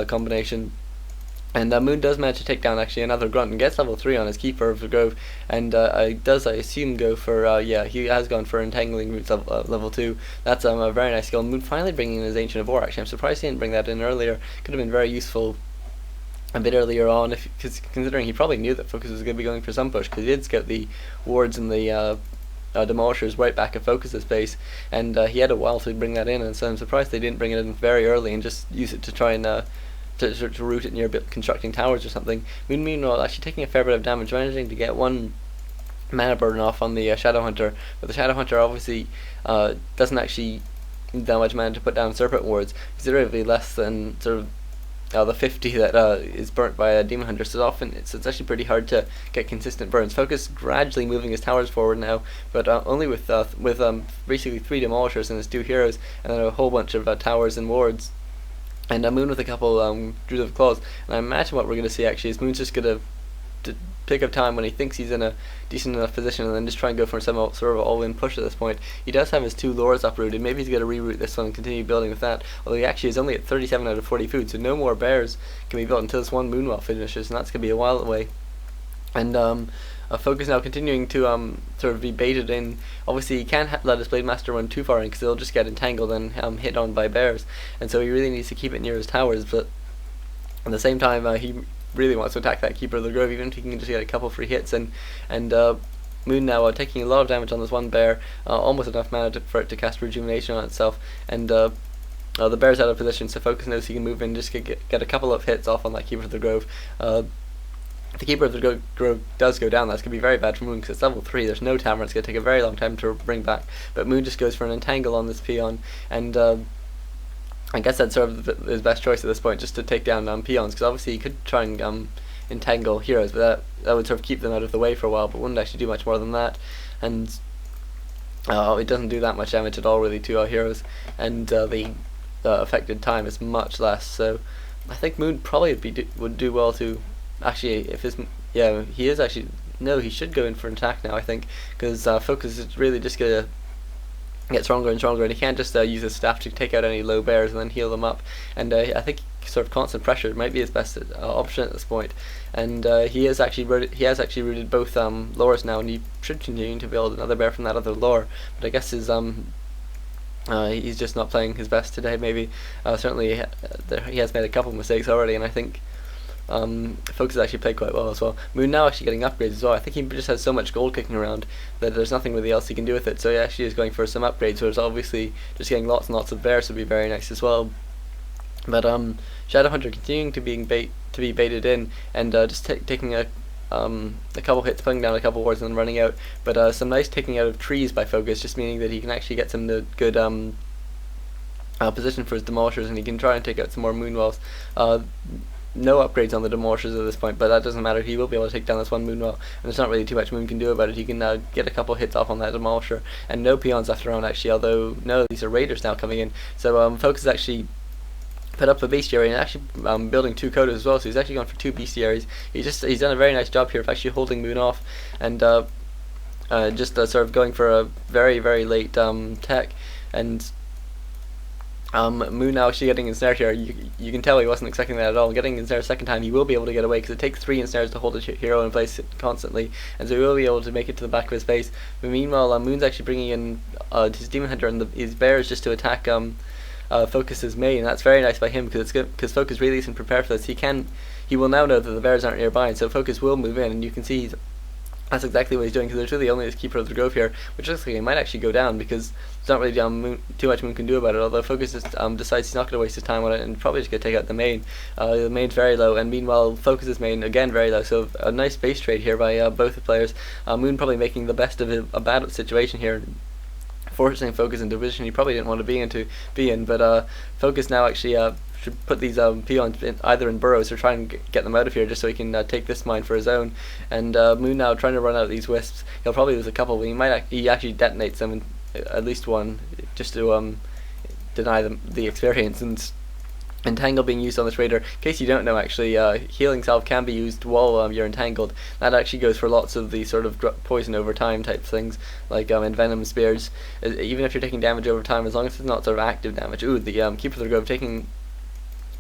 combination. And Moon does manage to take down actually another grunt and gets level 3 on his Keeper of the Grove, and does, I assume, go for, yeah, he has gone for Entangling Roots level 2. That's a very nice skill. Moon finally bringing in his Ancient of War, actually. I'm surprised he didn't bring that in earlier. Could have been very useful a bit earlier on, considering he probably knew that Focus was going to be going for some push, because he did scout the wards and the demolishers right back at Focus's base, and he had a while to bring that in, and so I'm surprised they didn't bring it in very early and just use it to try and to root it near constructing towers or something. Meanwhile, actually taking a fair bit of damage, managing to get one mana burden off on the Shadowhunter, but the Shadowhunter obviously doesn't actually need that much mana to put down Serpent wards, considerably less than sort of the 50 that is burnt by a Demon Hunter. So often it's actually pretty hard to get consistent burns. Focus gradually moving his towers forward now, but only with basically 3 demolishers and his 2 heroes, and then a whole bunch of towers and wards. And Moon with a couple Druid of Claws. And I imagine what we're going to see actually is Moon's just going to pick up time when he thinks he's in a decent enough position, and then just try and go for some sort of all-in push at this point. He does have his 2 lures uprooted. Maybe he's going to reroute this one and continue building with that. Although he actually is only at 37 out of 40 food, so no more bears can be built until this one Moonwell finishes, and that's going to be a while away. And Focus now continuing to sort of be baited in. Obviously he can't let his Blade Master run too far in, because he'll just get entangled and hit on by bears, and so he really needs to keep it near his towers, but at the same time he really wants to attack that Keeper of the Grove, even if he can just get a couple free hits. And Moon now taking a lot of damage on this one bear, almost enough mana for it to cast Rejuvenation on itself, and the bear's out of position, so Focus knows he can move in, just get a couple of hits off on that Keeper of the Grove. The Keeper of the Grove does go down. That's going to be very bad for Moon, because it's level 3, there's no tower, it's going to take a very long time to bring back, but Moon just goes for an Entangle on this peon, and I guess that's sort of his best choice at this point, just to take down peons, because obviously he could try and entangle heroes, but that would sort of keep them out of the way for a while, but wouldn't actually do much more than that, and it doesn't do that much damage at all really to our heroes, and the affected time is much less, so I think Moon probably would do well to actually, if his, yeah, he is actually, no, he should go in for an attack now, I think, because Focus is really just going to get stronger and stronger, and he can't just use his staff to take out any low bears and then heal them up, and I think sort of constant pressure might be his best option at this point, and he has actually rooted both lores now, and he should continue to build another bear from that other lore, but I guess his he's just not playing his best today, maybe. Certainly he has made a couple of mistakes already, and I think Focus actually played quite well as well. Moon now actually getting upgrades as well. I think he just has so much gold kicking around that there's nothing really else he can do with it, so he actually is going for some upgrades, whereas obviously just getting lots and lots of bears would be very nice as well. But Shadowhunter continuing to be baited in, and just taking a couple hits, putting down a couple wards and then running out, but some nice taking out of trees by Focus, just meaning that he can actually get some good position for his demolishers, and he can try and take out some more Moonwells. No upgrades on the demolishers at this point, but that doesn't matter. He will be able to take down this one Moonwell, and there's not really too much Moon can do about it. He can get a couple hits off on that demolisher, and no peons left around actually, although no, these are raiders now coming in, so Focus actually put up a bestiary, and actually building 2 codas as well, so he's actually gone for 2 bestiaries. He's done a very nice job here of actually holding Moon off, and just sort of going for a very, very late tech, and Moon now actually getting ensnared here. You can tell he wasn't expecting that at all. Getting ensnared a second time, he will be able to get away, because it takes 3 ensnares to hold a hero in place constantly, and so he will be able to make it to the back of his base. But meanwhile, Moon's actually bringing in his Demon Hunter and his bears just to attack Focus's main, and that's very nice by him, because Focus really isn't prepared for this. He will now know that the bears aren't nearby, and so Focus will move in, and you can see that's exactly what he's doing, because there's really only this Keeper of the Grove here, which looks like he might actually go down, because there's not really too much Moon can do about it, although Focus just, decides he's not going to waste his time on it, and probably just going to take out the main. The main's very low, and meanwhile Focus's main, again, very low, so a nice base trade here by both the players. Moon probably making the best of a bad situation here, forcing Focus into a position he probably didn't want to be in, but Focus now actually should put these peons either in burrows or try and get them out of here, just so he can take this mine for his own. And Moon now trying to run out these wisps. He'll probably lose a couple, but he actually detonates them, in, at least one, just to deny them the experience. And Entangle being used on this raider. In case you don't know, actually, Healing Salve can be used while you're entangled. That actually goes for lots of the sort of poison over time type things, like Envenom Spears. Even if you're taking damage over time, as long as it's not sort of active damage. Ooh, the Keeper of the Grove taking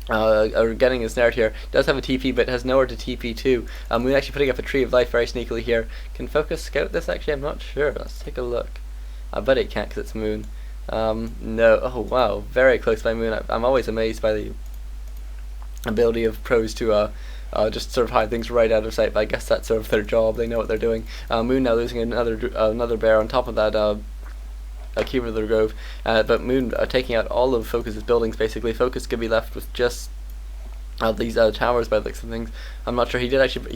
or getting ensnared here. Does have a TP, but has nowhere to TP to. Moon actually putting up a Tree of Life very sneakily here. Can Focus scout this actually? I'm not sure. Let's take a look. I bet it can't because it's Moon. No. Oh wow, very close by Moon. I'm always amazed by the ability of pros to just sort of hide things right out of sight. But I guess that's sort of their job. They know what they're doing. Moon now losing another bear on top of that. Keeper of the Grove, but Moon taking out all of Focus's buildings. Basically, Focus could be left with just these towers by the looks of things. I'm not sure. He did actually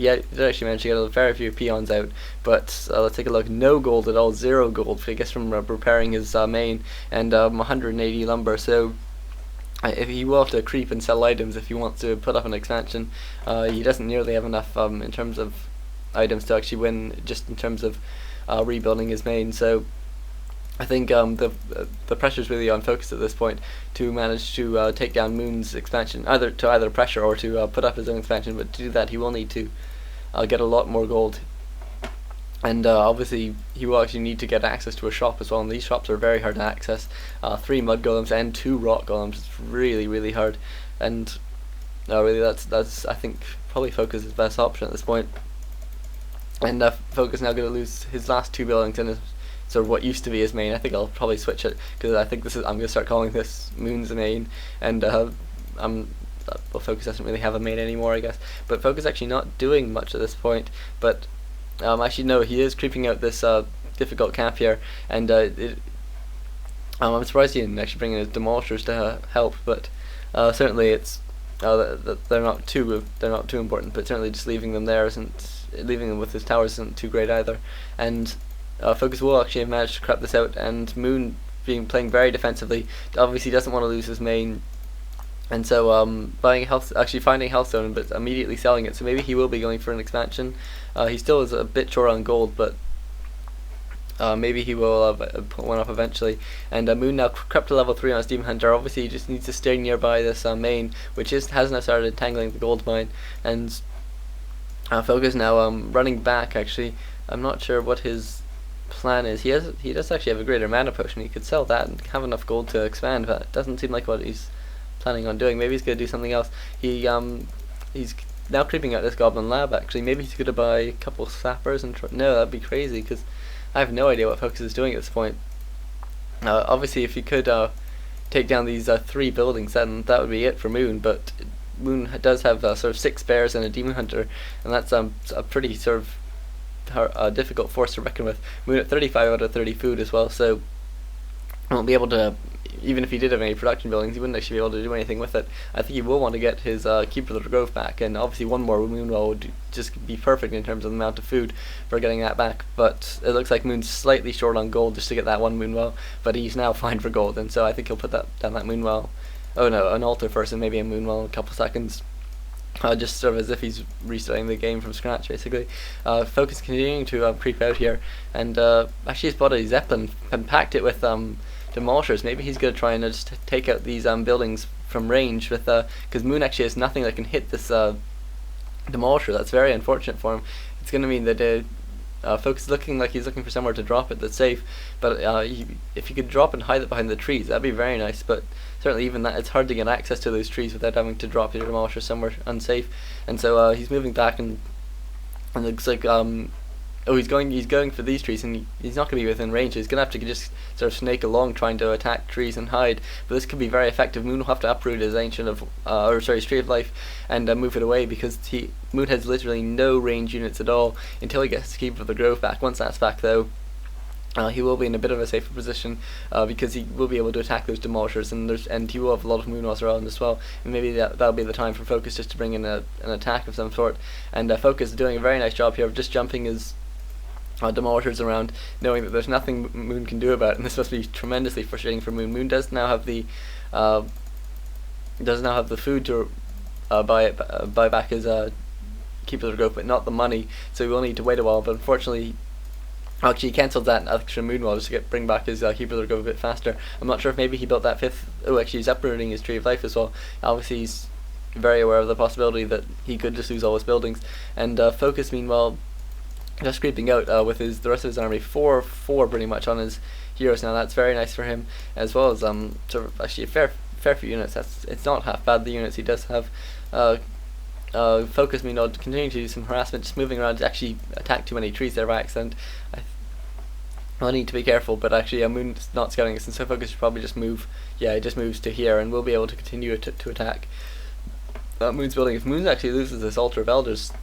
manage to get a very few peons out, but let's take a look. No gold at all, 0 gold. I guess from repairing his main, and 180 lumber. So if he will have to creep and sell items if he wants to put up an expansion. He doesn't nearly have enough in terms of items to actually win, just in terms of rebuilding his main. So I think the pressure's really on Focus at this point to manage to take down Moon's expansion, either pressure or to put up his own expansion. But to do that, he will need to get a lot more gold, and obviously he will actually need to get access to a shop as well. And these shops are very hard to access. 3 mud golems and 2 rock golems. It's really hard, and really that's I think probably Focus's best option at this point. And Focus now going to lose his last 2 buildings in his sort of what used to be his main. I think I'll probably switch it because I think I'm going to start calling this Moon's main, and Focus doesn't really have a main anymore, I guess. But Focus actually not doing much at this point. But actually no, he is creeping out this difficult camp here, and I'm surprised he didn't actually bring in his demolishers to help. But certainly it's they're not too important. But certainly just leaving them with his towers isn't too great either. And Focus will actually have managed to crap this out, and Moon playing very defensively. Obviously doesn't want to lose his main, and so finding health zone, but immediately selling it. So maybe he will be going for an expansion. He still is a bit short on gold, but maybe he will put one up eventually. And Moon now crept to level 3 on his Demon Hunter. Obviously he just needs to stay nearby this main, which has now started entangling the gold mine. And Focus now running back. Actually, I'm not sure what his plan is. He does actually have a greater mana potion. He could sell that and have enough gold to expand, but it doesn't seem like what he's planning on doing. Maybe he's going to do something else. He's now creeping out this goblin lab. Actually, maybe he's going to buy a couple sappers and no, that'd be crazy because I have no idea what Focus is doing at this point. Obviously, if he could take down these 3 buildings, then that would be it for Moon. But Moon does have sort of 6 bears and a Demon Hunter, and that's a pretty sort of difficult force to reckon with. Moon at 35 out of 30 food as well, so won't be able to, even if he did have any production buildings, he wouldn't actually be able to do anything with it. I think he will want to get his Keeper of the Grove back, and obviously one more Moon well would just be perfect in terms of the amount of food for getting that back. But it looks like Moon's slightly short on gold just to get that one Moon well, but he's now fine for gold, and so I think he'll put down that Moon well. Oh no, an altar first and maybe a Moon well in a couple seconds. Just sort of as if he's restarting the game from scratch, basically. Focus continuing to creep out here, and actually he's bought a Zeppelin and packed it with demolishers. Maybe he's going to try and just take out these buildings from range with because Moon actually has nothing that can hit this demolisher. That's very unfortunate for him. It's going to mean that Focus is looking like he's looking for somewhere to drop it that's safe, but if he could drop and hide it behind the trees, that'd be very nice. But certainly even that, it's hard to get access to those trees without having to drop your demolisher somewhere unsafe. And so he's moving back, and looks like he's going for these trees, and he's not going to be within range. He's going to have to just sort of snake along trying to attack trees and hide. But this could be very effective. Moon will have to uproot his Tree of Life and move it away, because Moon has literally no range units at all until he gets to Keeper of the Grove back. Once that's back, though, he will be in a bit of a safer position because he will be able to attack those demolishers, and he will have a lot of Moonwells around as well. And maybe that'll be the time for Focus just to bring in an attack of some sort. And Focus is doing a very nice job here of just jumping his demolishers around, knowing that there's nothing Moon can do about it, and this must be tremendously frustrating for Moon. Moon does now have the food to buy back his Keeper of the Grove, but not the money, so he will need to wait a while. But unfortunately, actually, he cancelled that extra Moonwell just to bring back his Keeper of the Grove a bit faster. I'm not sure if maybe he built that 5th. Oh, actually, he's uprooting his Tree of Life as well. Obviously, he's very aware of the possibility that he could just lose all his buildings. And Focus, meanwhile, just creeping out with the rest of his army, 4 pretty much on his heroes now. That's very nice for him, as well as sort of actually a fair few units. It's not half bad, the units he does have. Focus me not continuing to do some harassment, just moving around to actually attack too many trees there by accident. I need to be careful, but actually Moon's not scouting us, and so Focus should probably just move. Yeah, it just moves to here, and we'll be able to continue to attack Moon's building. If Moon actually loses this Altar of Elders,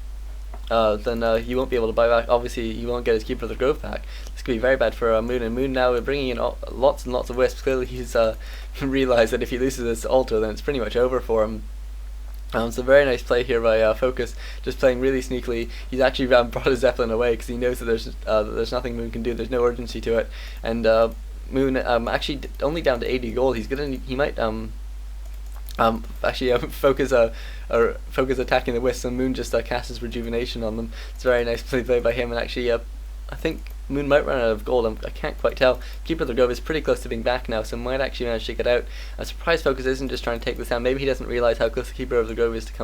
then he won't be able to buy back. Obviously, he won't get his Keeper of the Grove back. This could be very bad for Moon, and Moon now bringing in lots and lots of wisps. Clearly, he's realised that if he loses this altar, then it's pretty much over for him. So very nice play here by Focus, just playing really sneakily. He's actually brought his Zeppelin away because he knows that there's nothing Moon can do. There's no urgency to it, and Moon actually only down to 80 gold. He might Focus Focus attacking the wisps, and Moon just casts his rejuvenation on them. It's a very nice play by him, and actually I think Moon might run out of gold. I can't quite tell. Keeper of the Grove is pretty close to being back now, so might actually manage to get out. I'm surprised Focus isn't just trying to take this down. Maybe he doesn't realise how close the Keeper of the Grove is to come